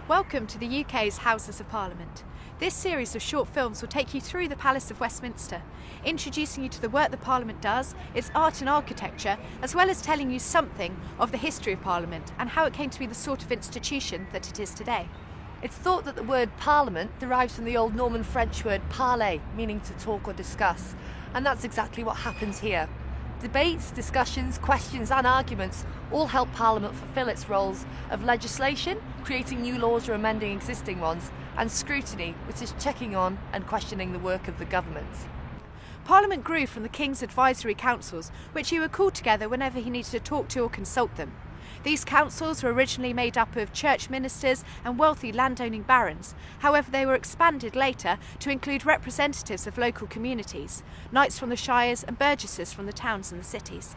Welcome to the UK's Houses of Parliament. This series of short films will take you through the Palace of Westminster, introducing you to the work the Parliament does, its art and architecture, as well as telling you something of the history of Parliament and how it came to be the sort of institution that it is today. It's thought that the word parliament derives from the old Norman French word parler, meaning to talk or discuss, and that's exactly what happens here. Debates, discussions, questions and arguments all help Parliament fulfil its roles of legislation, creating new laws or amending existing ones, and scrutiny, which is checking on and questioning the work of the government. Parliament grew from the King's advisory councils, which he would call together whenever he needed to talk to or consult them. These councils were originally made up of church ministers and wealthy landowning barons. However, they were expanded later to include representatives of local communities, knights from the shires and burgesses from the towns and the cities.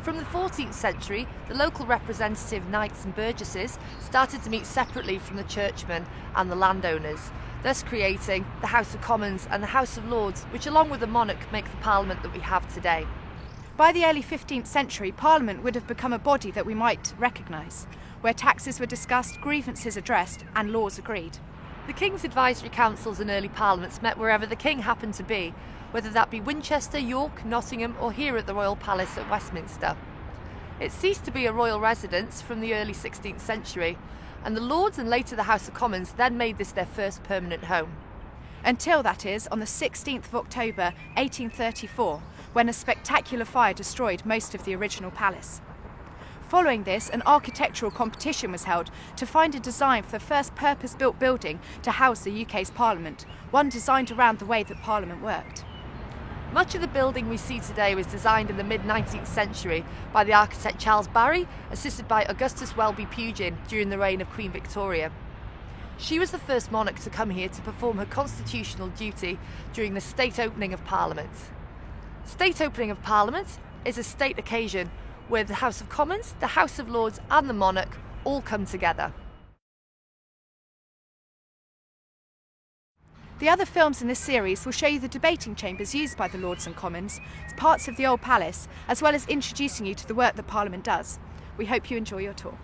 From the 14th century, the local representative knights and burgesses started to meet separately from the churchmen and the landowners, thus creating the House of Commons and the House of Lords, which along with the monarch make the Parliament that we have today. By the early 15th century, Parliament would have become a body that we might recognise, where taxes were discussed, grievances addressed and laws agreed. The King's advisory councils and early parliaments met wherever the King happened to be, whether that be Winchester, York, Nottingham or here at the Royal Palace at Westminster. It ceased to be a royal residence from the early 16th century, and the Lords and later the House of Commons then made this their first permanent home. Until, that is, on the 16th of October 1834, when a spectacular fire destroyed most of the original palace. Following this, an architectural competition was held to find a design for the first purpose-built building to house the UK's Parliament, one designed around the way that Parliament worked. Much of the building we see today was designed in the mid-19th century by the architect Charles Barry, assisted by Augustus Welby Pugin during the reign of Queen Victoria. She was the first monarch to come here to perform her constitutional duty during the state opening of Parliament. State opening of Parliament is a state occasion where the House of Commons, the House of Lords and the monarch all come together. The other films in this series will show you the debating chambers used by the Lords and Commons, parts of the old palace, as well as introducing you to the work that Parliament does. We hope you enjoy your tour.